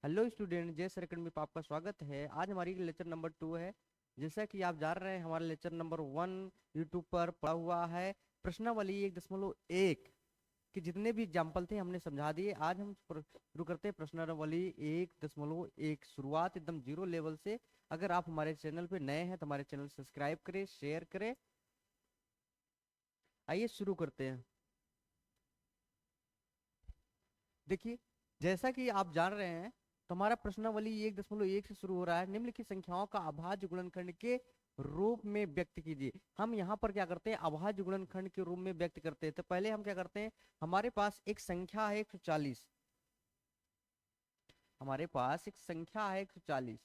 Hello student, जय sir academy पे आपका स्वागत है। आज हमारी लेक्चर नंबर 2 है। जैसा कि आप जान रहे हैं, हमारा लेक्चर नंबर 1 यूट्यूब पर पड़ा हुआ है। प्रश्नावली 1.1 के जितने भी एग्जाम्पल थे हमने समझा दिए। आज हम शुरू करते हैं प्रश्नावली 1.1, शुरुआत एकदम जीरो लेवल से। अगर आप हमारे चैनल पे नए हैं तो हमारे चैनल सब्सक्राइब करें, शेयर करें। आइए शुरू करते हैं। देखिए, जैसा कि आप जान रहे हैं, तो हमारा प्रश्नावली 1.1 से शुरू हो रहा है। निम्नलिखित संख्याओं का अभाज्य गुणनखंड के रूप में व्यक्त कीजिए। हम यहाँ पर क्या करते हैं, अभाज्य गुणनखंड के रूप में व्यक्त करते हैं। तो पहले हम क्या करते हैं, हमारे पास एक संख्या है 140। हमारे पास एक संख्या है 140।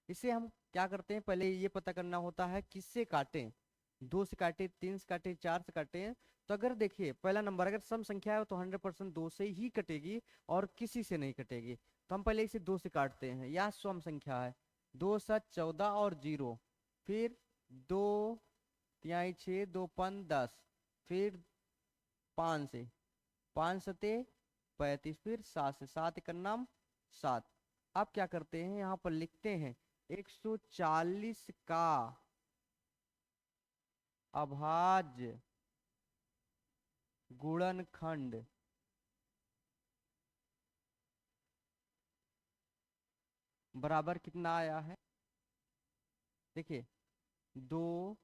इसे हम क्या करते हैं, पहले ये पता करना होता है किससे काटें। 2 से काटे, 3 से काटे, 4 से काटे। तो अगर देखिए, पहला नंबर अगर सम संख्या है तो 100% 2 से ही कटेगी और किसी से नहीं कटेगी। तो हम पहले इसे 2 से काटते हैं। यह सम संख्या है। 2 7 14 और 0। फिर 2 तिहाई 6, 2 5 10। फिर 5 से, 5 सते 35। फिर 7 से, 7 एक नाम 7। अब क्या करते हैं, यहाँ पर लिखते हैं 140 का अभाज्य गुणनखंड बराबर कितना आया है। देखिए, 2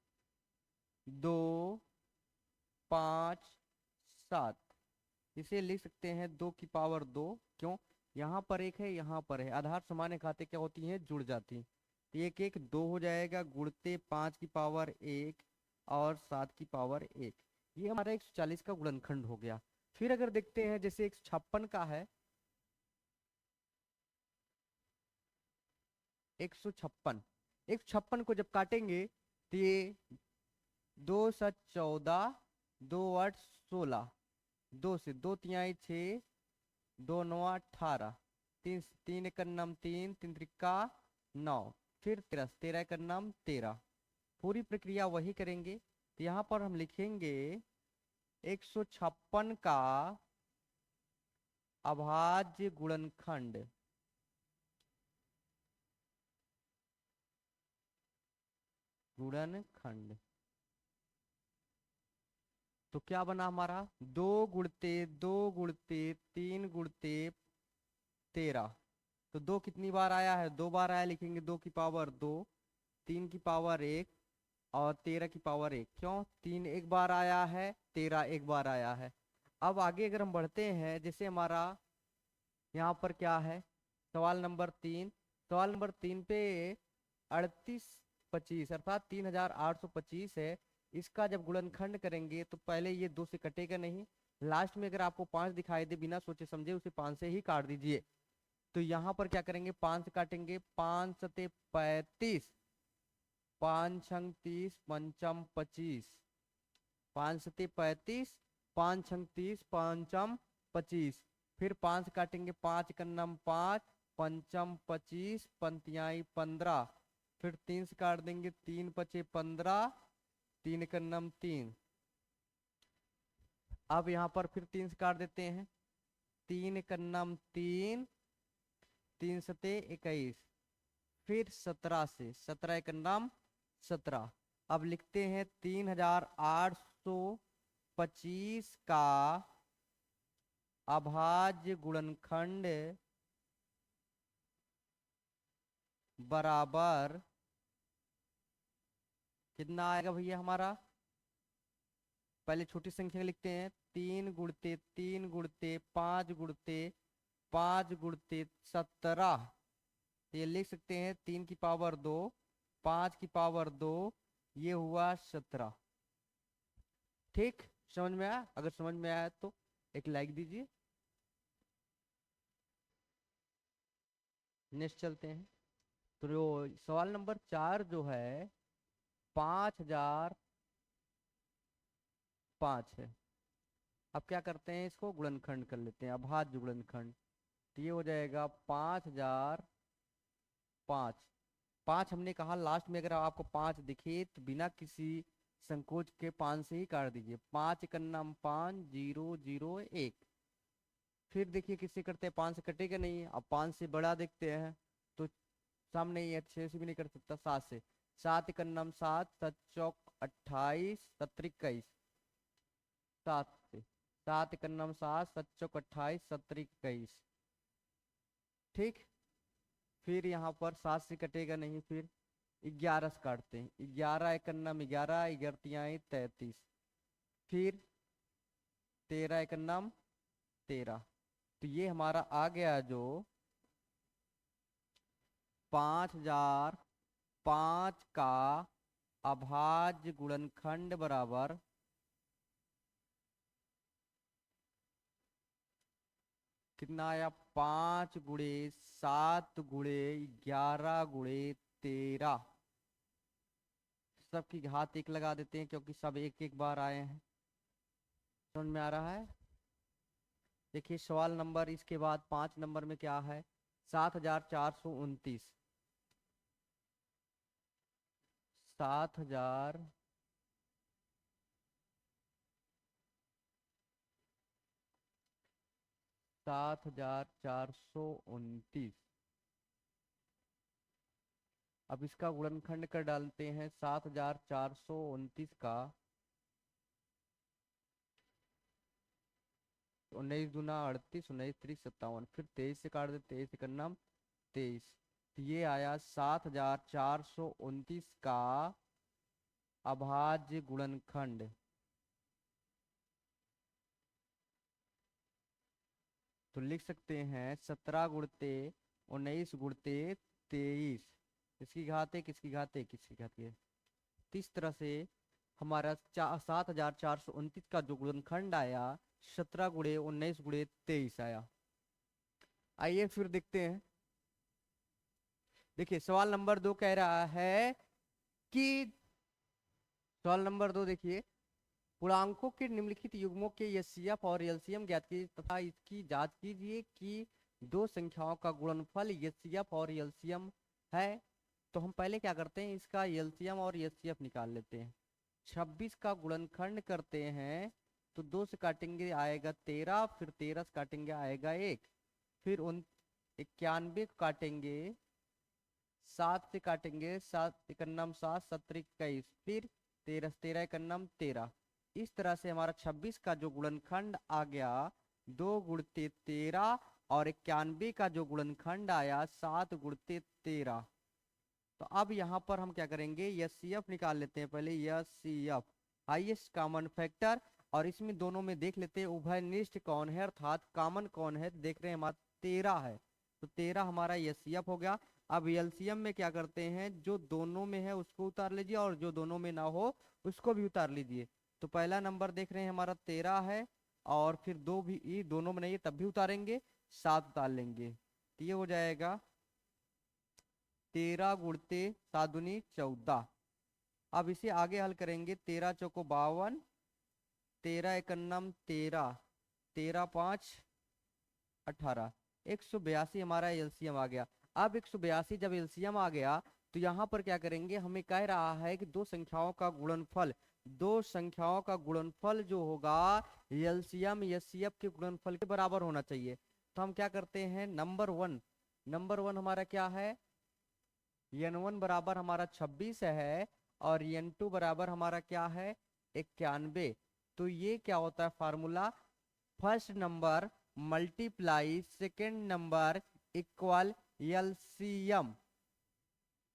2 5 7। इसे लिख सकते हैं 2 की पावर 2। क्यों, यहाँ पर एक है, यहाँ पर है। आधार समान खाते क्या होती हैं, जुड़ जाती हैं। तो एक एक 2 हो जाएगा, गुणते 5 की पावर 1 और 7 की पावर 1। ये हमारा 140 का गुणनखंड हो गया। फिर अगर देखते हैं, जैसे 156 का है। 156, 156 को जब काटेंगे तो ये 2 7 14, 2 8 16। 2 से, 2 तिहाई 6, 2 9 18। 3 3 एक नाम 3, 3 त्रिका 9। फिर 13, 13 का नाम 13। पूरी प्रक्रिया वही करेंगे। तो यहाँ पर हम लिखेंगे 156 का अभाज्य गुणनखंड। गुणनखंड तो क्या बना हमारा, 2 गुणते 2 गुणते 3 गुणते 13। तो 2 कितनी बार आया है, 2 बार आया। लिखेंगे 2 की पावर 2, 3 की पावर 1 और 13 की पावर 1। क्यों, 3 एक बार आया है, 13 एक बार आया है। अब आगे अगर हम बढ़ते हैं, जैसे हमारा यहाँ पर क्या है, सवाल नंबर 3। सवाल नंबर 3 पे 3825 अर्थात 3825 है। इसका जब गुणनखंड करेंगे तो पहले ये 2 से कटेगा नहीं। लास्ट में अगर आपको 5 दिखाई दे, बिना सोचे समझे उसे 5 से ही काट दीजिए। तो यहाँ पर क्या करेंगे, 5 से काटेंगे। 5 सते 35, 5 छंग 30, पंचम 25। 5 सते 35, 5 छंग 30, पंचम 25। फिर 5 काटेंगे, 5 कन्नम 5, पंचम 25, पंतियाई 15। फिर 3 से काट देंगे, 3 पचे 15, 3 कन्नम 3। अब यहाँ पर फिर 3 से काट देते हैं, 3 कन्नम 3, 3 सते 21। फिर 17 से, 17 कन्नम 17। अब लिखते हैं 3825 का अभाज्य गुणनखंड बराबर कितना आएगा भैया हमारा। पहले छोटी संख्या लिखते हैं, 3 गुणते 3 गुणते 5 गुणते 5 गुणते 17। तो ये लिख सकते हैं 3 की पावर 2, 5 की पावर 2, ये हुआ 17। ठीक, समझ में आया? अगर समझ में आया तो एक लाइक दीजिए। नेक्स्ट चलते हैं। तो जो सवाल नंबर 4 जो है, 5005 है। अब क्या करते हैं, इसको गुणनखंड कर लेते हैं, अभाज्य गुणनखंड। तो ये हो जाएगा 5005। 5 हमने कहा, लास्ट में अगर आपको 5 दिखे तो बिना किसी संकोच के 5 से ही काट दीजिए। 5 कन्नम 5, 0 0 1। फिर देखिए किससे करते हैं, 5 से कटेगा नहीं, अब 5 से बड़ा देखते हैं तो सामने ही है, 6 से भी नहीं कर सकता, 7 से। 7 एक नम 7, 7 चौक 28, 7 21, 7 से। 7 एक नम 7, 7 चौक 28, 7 21, ठीक। फिर यहाँ पर 7 से कटेगा नहीं, फिर 11 से काटते हैं, 11 एक नम 11, 11 33, फिर 13 एक नम 13। तो ये हमारा आ गया जो 5005 का अभाज्य गुणनखंड बराबर कितना आया, 5 × 7 × 11 × 13। सबकी घात 1 लगा देते हैं क्योंकि सब एक एक बार आए हैं। समझ में आ रहा है? देखिए सवाल नंबर इसके बाद 5 नंबर में क्या है, 7429, 7000 7429। अब इसका गुणनखंड कर डालते हैं, 7429 का 19 दूना 38, 19 3 57, फिर 23 से काट देते, 23 का नाम 23। तो ये आया 7429 का अभाज्य गुणनखंड। तो लिख सकते हैं 17 गुणते 19 गुणते 23, इसकी घात है, किसकी घात है, किसकी घात है। इस तरह से हमारा 7429 का जो गुणनखंड आया 17 × 19 × 23 आया। आइए फिर देखते हैं। देखिए सवाल नंबर 2 कह रहा है कि, सवाल नंबर 2 देखिए, पूर्णांकों के निम्नलिखित युग्मों के एचसीएफ और एलसीएम ज्ञात कीजिए तथा इसकी जांच कीजिए कि दो संख्याओं का गुणनफल एचसीएफ और एलसीएम है। तो हम पहले क्या करते हैं, इसका एलसीएम और एचसीएफ निकाल लेते हैं। 26 का गुणनखंड करते हैं तो 2 से काटेंगे आएगा 13, फिर 13 से काटेंगे आएगा 1, फिर 91 काटेंगे 7 से काटेंगे, 7 एकन्नम 7, 7 21, फिर 13 13 एकन्नम 13। इस तरह से हमारा 26 का जो गुणनखंड आ गया 2 गुणते 13, और 91 का जो गुणनखंड आया 7 गुणते 13। तो अब यहाँ पर हम क्या करेंगे, एचसीएफ निकाल लेते हैं पहले, एचसीएफ हाईएस्ट कॉमन फैक्टर, और इसमें दोनों में देख लेते हैं उभयनिष्ठ कौन है, अर्थात कॉमन कौन है। देख रहे हैं हमारा 13 है, तो 13 हमारा एचसीएफ हो गया। अब एलसीएम में क्या करते हैं, जो दोनों में है उसको उतार लीजिए और जो दोनों में ना हो उसको भी उतार लीजिए। तो पहला नंबर देख रहे हैं हमारा 13 है, और फिर दो भी दोनों में नहीं है तब भी उतारेंगे, 7 उतार लेंगे, तो ये हो जाएगा 13 गुणते 7 दूनी 14। अब इसे आगे हल करेंगे, 13 चौको 52, 13 एकन्नम 13, 13 5 18, 182 हमारा एलसीएम आ गया। अब 182 जब एलसीएम आ गया तो यहाँ पर क्या करेंगे, हमें कह रहा है कि दो संख्याओं का गुणनफल, दो संख्याओं का गुणनफल जो होगा एलसीएम एचसीएफ के गुणनफल के बराबर होना चाहिए। तो हम क्या करते हैं, नंबर वन हमारा क्या है, n1 बराबर हमारा 26 है, और n2 बराबर हमारा क्या है, 91। तो ये क्या होता है formula, first number multiply second number equal LCM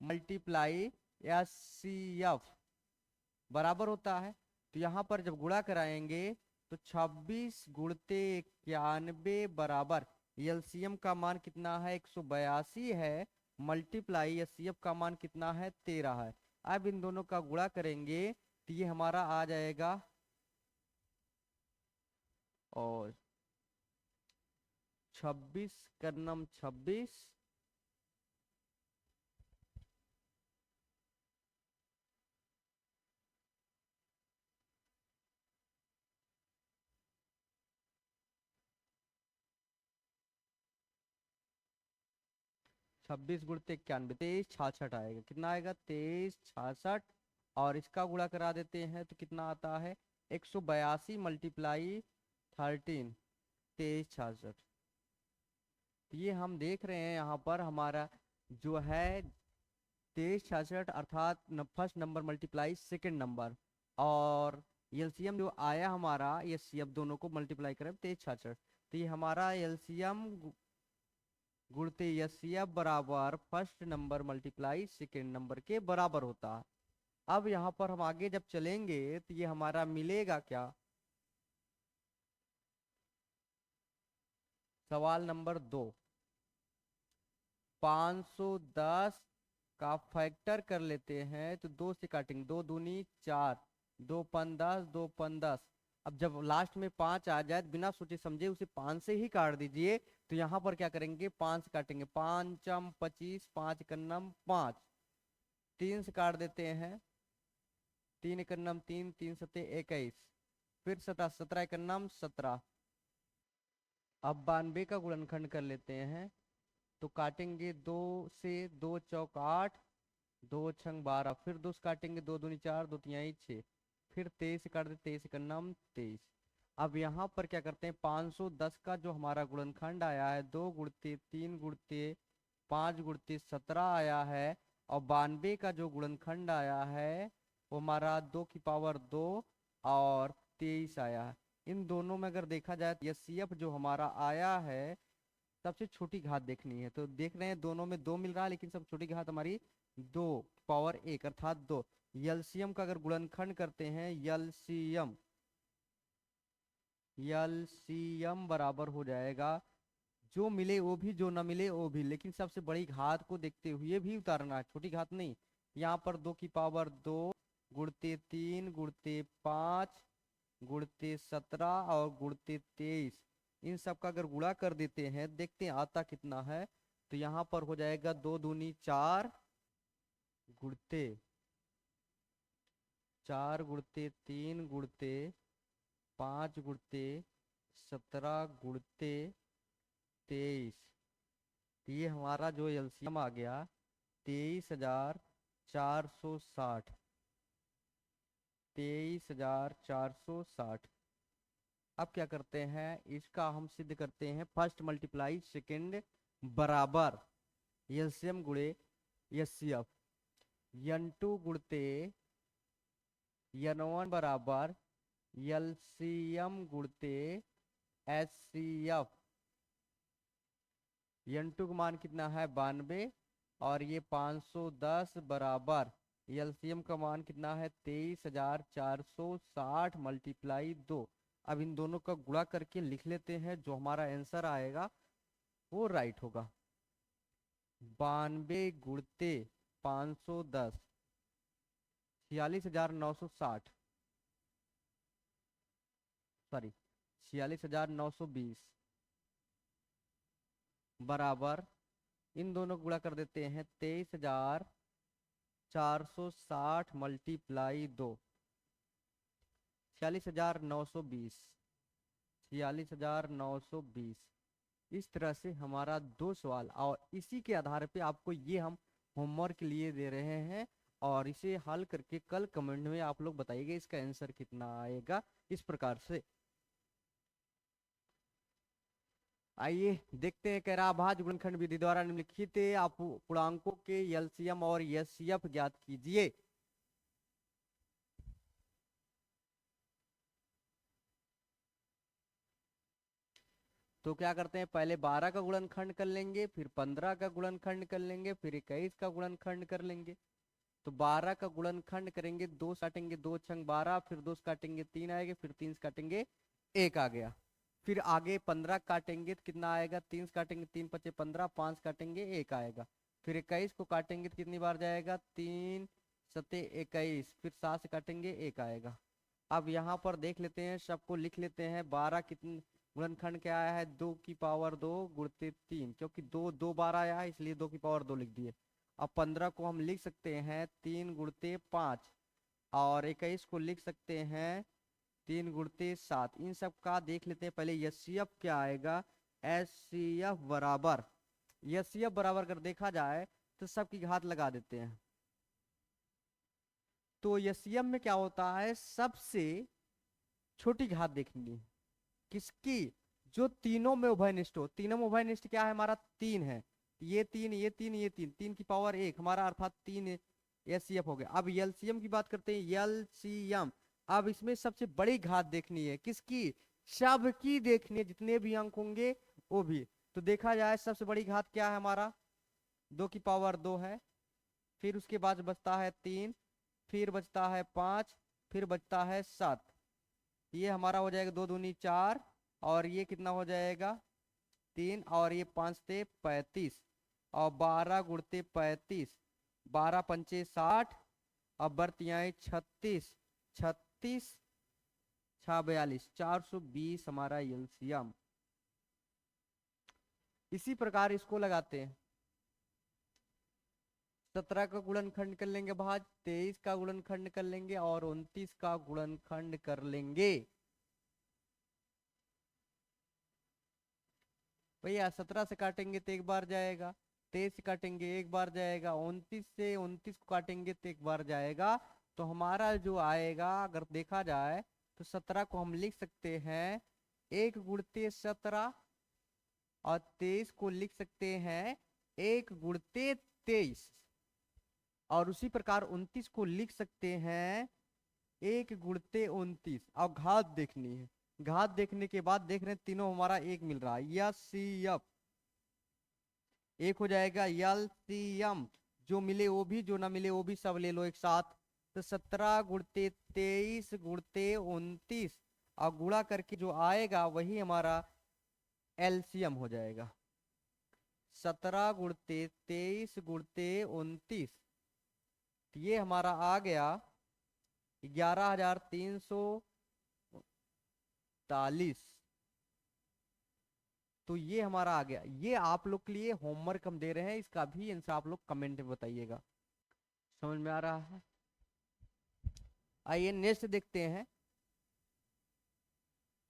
multiply HCF बराबर होता है। तो यहाँ पर जब गुणा कराएंगे तो 26 गुणते 91 बराबर एलसीएम का मान कितना है, 182 है, मल्टीप्लाई एचसीएफ का मान कितना है, 13 है। अब इन दोनों का गुणा करेंगे तो ये हमारा आ जाएगा, और 26 कर्नम 26, 26 गुणते 91, 23 66 आएगा, कितना आएगा 23 66, और इसका गुणा करा देते हैं तो कितना आता है, 182 मल्टीप्लाई 13, 2366। ये हम देख रहे हैं यहाँ पर हमारा जो है 2366 अर्थात first number multiply second number, और एलसीएम जो आया हमारा ये सीएफ दोनों को मल्टीप्लाई करें 2366, तो ये हमारा एलसीएम गुणते एचसीएफ बराबर first number multiply second number के बराबर होता है। अब यहाँ पर हम आगे जब चलेंगे तो ये हमारा मिलेगा क्या, सवाल नंबर 2, 510 का फैक्टर कर लेते हैं तो 2 से काटेंगे, 2 दूनी 4, 2 पन 10, 2 पन 10। अब जब लास्ट में 5 आ जाए तो बिना सोचे समझे उसे 5 से ही काट दीजिए। तो यहाँ पर क्या करेंगे, 5 से काटेंगे, 5 25, 5 कन्नम 5, 3 से काट देते हैं, 3 कन्नम 3, 3 सते 21, फिर 17, 17 कन्नम 17। अब 92 का गुणनखंड कर लेते हैं, तो काटेंगे 2 से, 2 चौक 8, 2 छंग 12, फिर 2 से काटेंगे, 2 दूनी 4, 2 तिहाई 6, फिर 23 से काट दे, 23 का नाम 23। अब यहाँ पर क्या करते हैं, 510 का जो हमारा गुणनखंड आया है 2 गुणते 3 गुणते 5 गुणते 17 आया है, और 92 का जो गुणनखंड आया है वो हमारा 2 की पावर 2 और 23 आया है। इन दोनों में अगर देखा जाए तो एचसीएफ जो हमारा आया है सबसे छोटी घात देखनी है, तो देख रहे हैं दोनों में 2 मिल रहा है, लेकिन सब छोटी घात हमारी 2 पावर 1 अर्थात 2। एलसीएम का अगर गुणनखंड करते हैं, एलसीएम एलसीएम बराबर हो जाएगा, जो मिले वो भी, जो ना मिले वो भी, लेकिन सबसे बड़ी घात को देखते हुए भी उतारना है, छोटी घात नहीं। यहाँ पर 2 की पावर 2 गुणते 3 गुणते 5 गुणते 17 और गुणते 23, इन सब का अगर गुणा कर देते हैं, देखते हैं आता कितना है। तो यहाँ पर हो जाएगा 2 दूनी 4 गुणते 4 गुणते 3 गुणते 5 गुणते 17 गुणते 23, ये हमारा जो एलसीएम आ गया 23,460, 23,460। अब क्या करते हैं, इसका हम सिद्ध करते हैं फर्स्ट मल्टीप्लाई सेकंड बराबर एलसीएम गुणे एचसीएफ, n2 गुणते n1 बराबर एलसीएम गुणते एचसीएफ। n2 का मान कितना है 92, और ये 510 बराबर एलसीएम का मान कितना है 23,460 मल्टीप्लाई 2। अब इन दोनों का गुणा करके लिख लेते हैं, जो हमारा आंसर आएगा वो राइट होगा। 92 गुणते 510 46,960, सॉरी 46,920 बराबर, इन दोनों को गुणा कर देते हैं 23,460 मल्टीप्लाई 2, 46,920, 46,920। इस तरह से हमारा 2 सवाल, और इसी के आधार पे आपको ये हम होमवर्क के लिए दे रहे हैं, और इसे हल करके कल कमेंट में आप लोग बताइएगा इसका आंसर कितना आएगा। इस प्रकार से आइए देखते हैं, कह रहा भाज्य गुणनखंड विधि द्वारा निम्नलिखित आप पूर्णांकों के एलसीएम और एचसीएफ ज्ञात कीजिए। तो क्या करते हैं, पहले 12 का गुणनखंड कर लेंगे, फिर 15 का गुणनखंड कर लेंगे, फिर 21 का गुणनखंड कर लेंगे। तो 12 का गुणनखंड करेंगे, 2 काटेंगे, 2 छंग 12, फिर 2 काटेंगे 3 आएगा, फिर 3 काटेंगे 1 आ गया। फिर आगे 15 काटेंगे तो कितना आएगा, 3 काटेंगे, 3 पचे 15, 5 काटेंगे 1 आएगा। फिर 21 को काटेंगे तो कितनी बार जाएगा, 3 सते 21, फिर 7 से काटेंगे 1 आएगा। अब यहाँ पर देख लेते हैं, सबको लिख लेते हैं। 12 कितने गुणनखंड क्या आया है, 2 की पावर 2 गुणते 3, क्योंकि 2 2 बार आया है इसलिए 2 की पावर 2 लिख दिए। अब 15 को हम लिख सकते हैं 3 गुणते 5, और 21 को लिख सकते हैं 3 गुणते 7। इन सब का देख लेते हैं पहले एचसीएफ क्या आएगा। एचसीएफ बराबर, एचसीएफ बराबर अगर देखा जाए तो सबकी घात लगा देते हैं। तो एचसीएफ में क्या होता है, सबसे छोटी घात देखनी है किसकी, जो तीनों में उभयनिष्ठ हो। तीनों में उभयनिष्ठ क्या है हमारा, 3 है। ये 3, ये 3, ये 3, 3 की पावर 1 हमारा अर्थात 3 एचसीएफ हो गया। अब एलसीएम की बात करते हैं, एलसीएम। अब इसमें सबसे बड़ी घात देखनी है, किसकी, सबकी देखनी है, जितने भी अंक होंगे वो भी। तो देखा जाए सबसे बड़ी घात क्या है हमारा, 2 की पावर 2 है। फिर उसके बाद बचता है 3, फिर बचता है 5, फिर बचता है 7। ये हमारा हो जाएगा 2 दूनी 4, और ये कितना हो जाएगा 3, और ये 5 से 35, और 12 गुणते 35, 12 पंचे 60, अब बर्तियाएं 36, 36 6 42, 420 हमारा एलसीएम। इसी प्रकार इसको लगाते हैं, 17 का गुणनखंड कर लेंगे भाज, 23 का गुणनखंड कर लेंगे, और 29 का गुणनखंड कर लेंगे। भैया 17 से काटेंगे तो एक बार जाएगा, 23 से काटेंगे एक बार जाएगा, 29 से 29 को काटेंगे तो एक बार जाएगा। तो हमारा जो आएगा अगर देखा जाए तो 17 को हम लिख सकते हैं 1 गुणते 17, और 23 को लिख सकते हैं 1 गुणते 23, और उसी प्रकार 29 को लिख सकते हैं 1 गुणते 29। अब घात देखनी है, घात देखने के बाद देख रहे हैं तीनों हमारा एक मिल रहा है, यस सी एफ एक हो जाएगा, एलसीएम जो मिले वो भी, जो ना मिले वो भी, सब ले लो एक साथ। तो 17 गुणते 23 गुणते 29, और गुणा करके जो आएगा वही हमारा एलसीएम हो जाएगा। 17 गुणते 23 गुणते 29, ये हमारा आ गया 11,340। तो ये हमारा आ गया। ये आप लोग के लिए होमवर्क हम दे रहे हैं, इसका भी आंसर आप लोग कमेंट में बताइएगा। समझ में आ रहा है? आइए नेक्स्ट देखते हैं।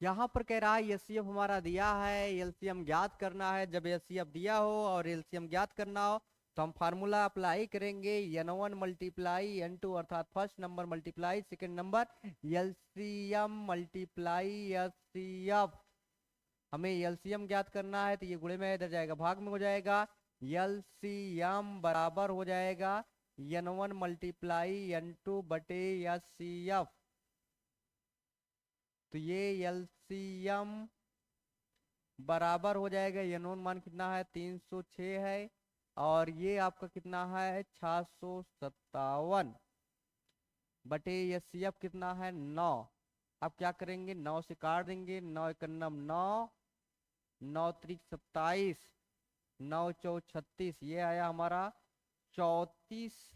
यहाँ पर कह रहा है एचसीएफ हमारा दिया है, एलसीएम ज्ञात करना है। जब एचसीएफ दिया हो और एलसीएम ज्ञात करना हो तो हम फार्मूला अप्लाई करेंगे, n1 मल्टीप्लाई n2 अर्थात first number multiply second number, LCM multiply HCF. हमें एलसीएम ज्ञात करना है तो ये गुणे में इधर जाएगा, भाग में हो जाएगा। एलसीएम बराबर हो जाएगा n1 मल्टीप्लाई n2 बटे एचसीएफ। तो ये एलसीएम बराबर हो जाएगा, n1 मान कितना है 306 है, और ये आपका कितना है 657 बटे एचसीएफ कितना है 9। अब क्या करेंगे, 9 से काट देंगे, 9 एक 9, 9 त्रिक 27, 9 चौ 36, ये आया हमारा 34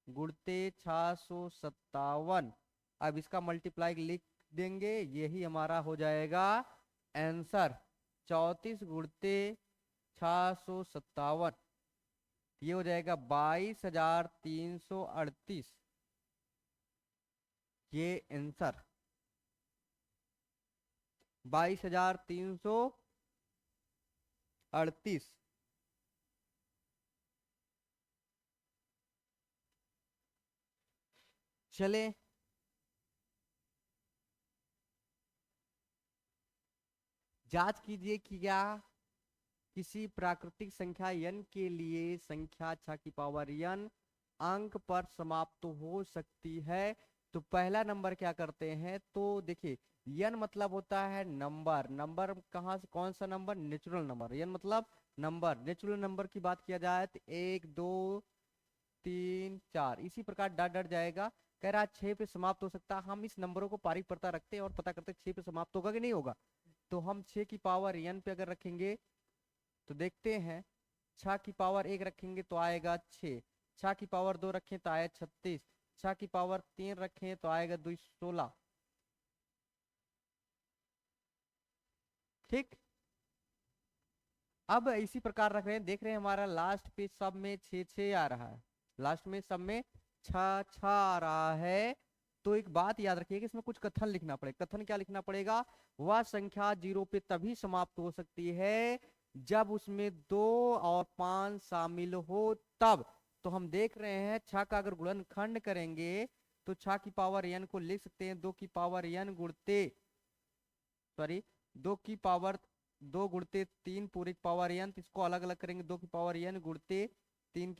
गुणते 657। अब इसका मल्टीप्लाई लिख देंगे, यही हमारा हो जाएगा आंसर, 34 गुणते 657, ये हो जाएगा 22,338, ये आंसर 22,338। चले जांच कीजिए कि क्या किसी प्राकृतिक संख्या n के लिए संख्या 6 की पावर n अंक पर समाप्त हो सकती है। तो पहला नंबर क्या करते हैं, तो देखिए n मतलब होता है नंबर, नंबर कहाँ से, कौन सा नंबर, नेचुरल नंबर। n मतलब नंबर, नेचुरल नंबर की बात किया जाए तो 1 2 3 4 इसी प्रकार डट डट जाएगा। कह रहा है 6 पे समाप्त हो सकता है। हम इस नंबरों को पारिक पड़ता रखते हैं और पता करते हैं 6 पे समाप्त होगा कि नहीं होगा। तो हम 6 की पावर n पे अगर रखेंगे तो देखते हैं, 6 की पावर 1 रखेंगे तो आएगा 6, 6 की पावर 2 रखें तो आएगा 36, 6 की पावर 3 रखें तो आएगा 2 16। ठीक, अब इसी प्रकार रख रहे हैं, देख रहे हैं हमारा लास्ट पे सब में 6 6 आ रहा है, लास्ट में सब में 6 6 आ रहा है। तो एक बात याद रखिए कि इसमें कुछ कथन लिखना पड़ेगा। कथन क्या लिखना पड़ेगा, वह संख्या 0 पे तभी समाप्त हो सकती है जब उसमें 2 और 5 शामिल हो तब। तो हम देख रहे हैं 6 का अगर गुणनखंड करेंगे तो 6 की पावर n को लिख सकते हैं 2 की पावर n गुणते सॉरी, 2 पूरे की पावर n, तो इसको अलग अलग करेंगे, 2 n गुणते 3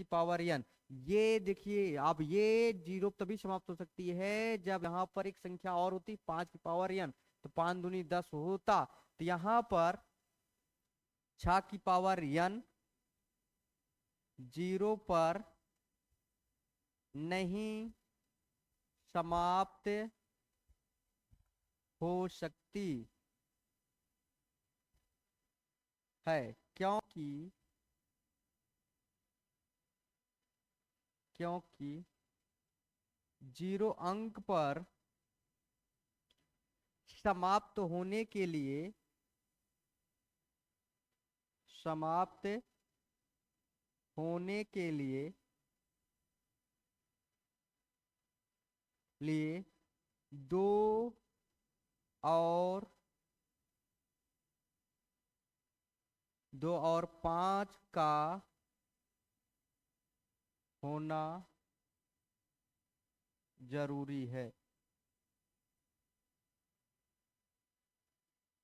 n। ये देखिए, अब ये जीरो तभी समाप्त हो सकती है जब यहाँ पर एक संख्या और होती 5 n, तो 5 दूनी 10 होता, तो यहाँ पर 6 n जीरो पर नहीं समाप्त हो सकती है, क्योंकि क्योंकि जीरो अंक पर समाप्त होने के लिए समाप्त होने के लिए 2 और 5 का होना जरूरी है।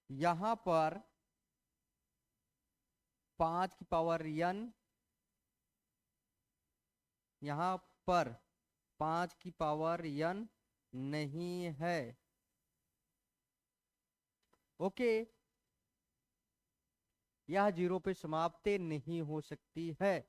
यहां पर 5 n, यहां पर 5 n नहीं है। ओके, यह जीरो पे समाप्त नहीं हो सकती है।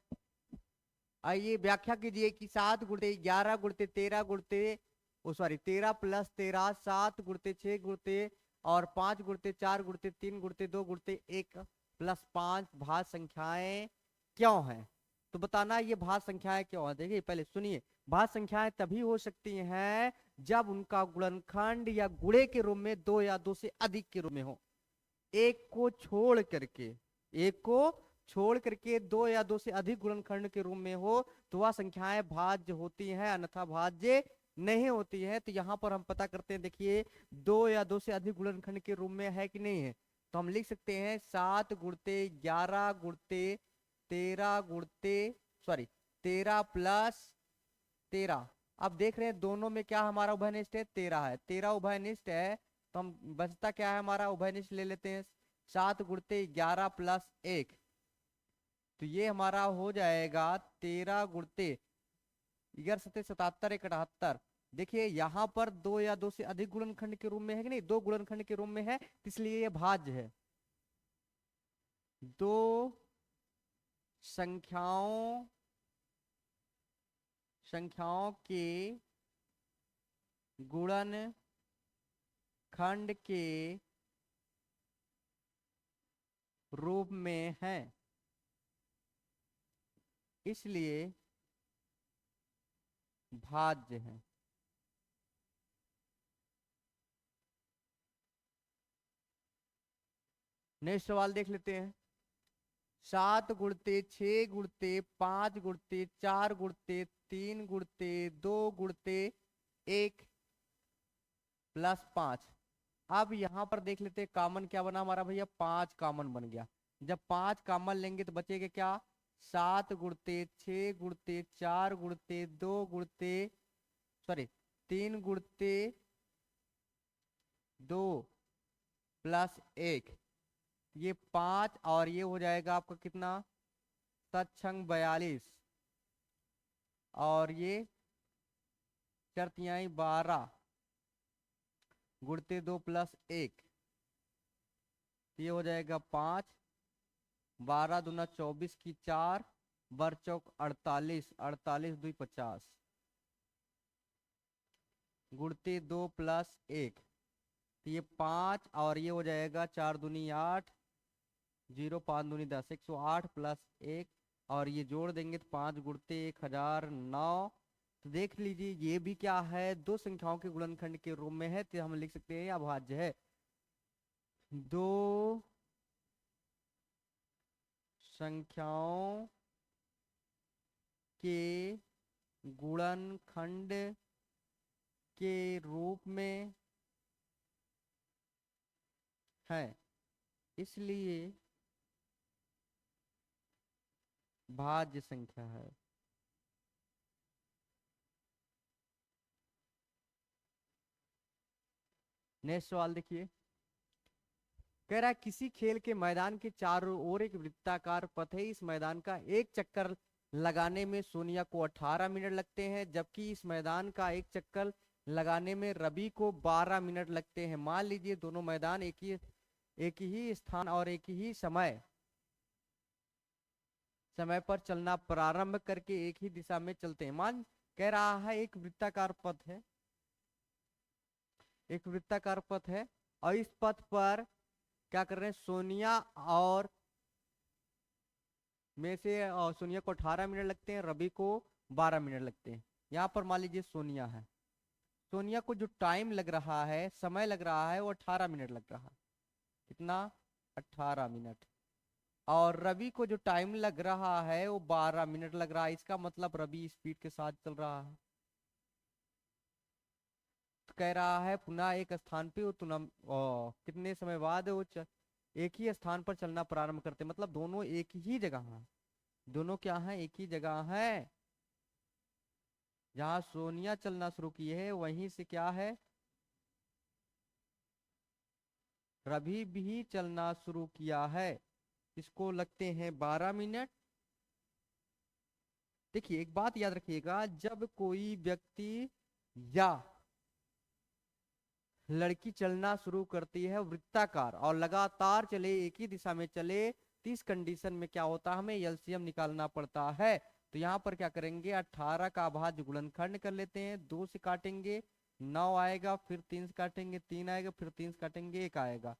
आइए व्याख्या कीजिए कि 7 गुणते 11 गुणते 13 गुणते, ओ सॉरी 13 + 13, 7 गुणते 6 गुणते और 5 गुणते 4 गुणते 3 गुणते 2 गुणते 1 + 5 भाज्य संख्याएं क्यों हैं। तो बताना ये भाज्य संख्याएं क्यों है। देखिए पहले सुनिए, भाज्य संख्याएं तभी हो सकती हैं जब उनका गुणनखंड या गुणे के रूप में 2 या 2 से अधिक के रूप में हो। एक को छोड़ करके एक को छोड़ करके 2 या 2 से अधिक गुणनखंड के रूप में हो तो वह संख्याएं भाज्य होती हैं, अन्यथा भाज्य नहीं होती है। तो यहाँ पर हम पता करते हैं, देखिए 2 या 2 से अधिक गुणनखंड के रूप में है कि नहीं है। तो हम लिख सकते हैं 7 गुणते 11 गुणते 13 गुणते, सॉरी 13 + 13। अब देख रहे हैं दोनों में क्या हमारा उभयनिष्ठ है, 13 है, 13 उभयनिष्ठ है। तो हम बचता क्या है हमारा उभयनिष्ठ ले लेते हैं, 7 गुणते 11 + 1, तो ये हमारा हो जाएगा 13 गुणते 11 7 77 1 78। देखिए यहाँ पर 2 या 2 से अधिक गुणनखंड के रूप में है कि नहीं, 2 गुणनखंड के रूप में है, इसलिए ये भाज्य है। दो संख्याओं संख्याओं के गुणनखंड के रूप में है, इसलिए भाज्य है। नेक्स्ट सवाल देख लेते हैं। 7 गुणते 6 गुणते 5 गुणते 4 गुणते 3 गुणते 2 गुणते 1 + 5। अब यहां पर देख लेते हैं कॉमन क्या बना हमारा भैया, 5 कॉमन बन गया। जब 5 कॉमन लेंगे तो बचेगा क्या, 7 गुणते 6 गुणते 4 गुणते 2 गुणते, सॉरी 3 गुणते 2 + 1, ये 5 और ये हो जाएगा आपका कितना, 7×42 और ये 4×3 12 गुणते 2 + 1, ये हो जाएगा 5, 12 दूना 24 की 4, बर चौक 48, 48 2 50 गुणते 2 + 1, तो ये 5 और ये हो जाएगा 4 दूनी 8, 0 5 दूनी 10, 108 + 1 और ये जोड़ देंगे तो 5 गुणते 1009। तो देख लीजिए ये भी क्या है, दो संख्याओं के गुणनखंड के रूप में है, तो हम लिख सकते हैं अभाज्य है। दो संख्याओं के गुणनखंड के रूप में है, इसलिए भाज्य संख्या है। नेक्स्ट सवाल देखिए, कह रहा है किसी खेल के मैदान के चारों ओर एक वृत्ताकार पथ है, इस मैदान का एक चक्कर लगाने में सोनिया को 18 मिनट लगते हैं, जबकि इस मैदान का एक चक्कर लगाने में रवि को 12 मिनट लगते हैं। मान लीजिए दोनों मैदान एक ही स्थान और एक ही समय पर चलना प्रारंभ करके एक ही दिशा में चलते हैं। मान कह रहा है एक वृत्ताकार पथ है, एक वृत्ताकार पथ है और इस पथ पर क्या कर रहे हैं, सोनिया और में से सोनिया को 18 मिनट लगते हैं, रवि को 12 मिनट लगते हैं। यहाँ पर मान लीजिए सोनिया है, सोनिया को जो टाइम लग रहा है, समय लग रहा है वो 18 मिनट लग रहा है। कितना? 18 मिनट। और रवि को जो टाइम लग रहा है वो 12 मिनट लग रहा है। इसका मतलब रवि स्पीड के साथ चल रहा है। तो कह रहा है पुनः एक स्थान पे वो कितने समय बाद वो एक ही स्थान पर चलना प्रारंभ करते, मतलब दोनों एक ही जगह हैं। दोनों क्या हैं? एक ही जगह है। जहां सोनिया चलना शुरू की है वहीं से क्या है, रवि भी चलना शुरू किया है। इसको लगते हैं 12 मिनट। देखिए एक बात याद रखिएगा, जब कोई व्यक्ति या लड़की चलना शुरू करती है वृत्ताकार और लगातार चले, एक ही दिशा में चले, तो इस कंडीशन में क्या होता है, हमें एलसीएम निकालना पड़ता है। तो यहाँ पर क्या करेंगे, 18 का भाज्य गुणनखंड कर लेते हैं, 2 से काटेंगे 9 आएगा, फिर 3 से काटेंगे 3 आएगा, फिर 3 से काटेंगे 1 आएगा।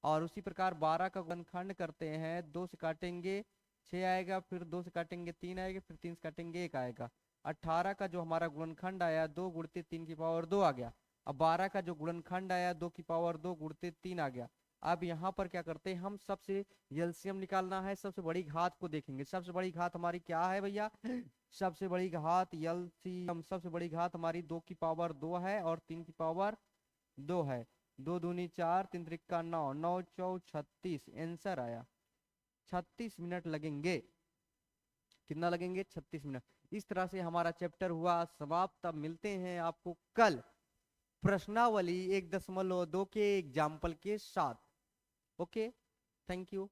और उसी प्रकार 12 का गुणनखंड करते हैं, 2 से काटेंगे 6 आएगा, फिर 2 से काटेंगे 3 आएगा, फिर 3 से काटेंगे 1 आएगा। 18 का जो हमारा गुणनखंड आया 2 गुणित 3 की पावर 2 आ गया। अब 12 का जो गुणनखंड आया 2 की पावर 2 गुणित 3 आ गया। अब यहाँ पर क्या करते हैं, हम सबसे एलसीएम निकालना है, सबसे बड़ी घात को देखेंगे। सबसे बड़ी घात हमारी क्या है भैया? सबसे बड़ी घात एलसीएम, सबसे बड़ी घात हमारी 2 की पावर 2 है और 3 की पावर 2 है। 2 दूनी 4, 3 त्रिका 9, 9 चौ 36, आंसर आया 36 मिनट लगेंगे। कितना लगेंगे? 36 मिनट। इस तरह से हमारा चैप्टर हुआ समाप्त। अब मिलते हैं आपको कल प्रश्नावली 1.2 के एग्जाम्पल के साथ। Okay, thank you.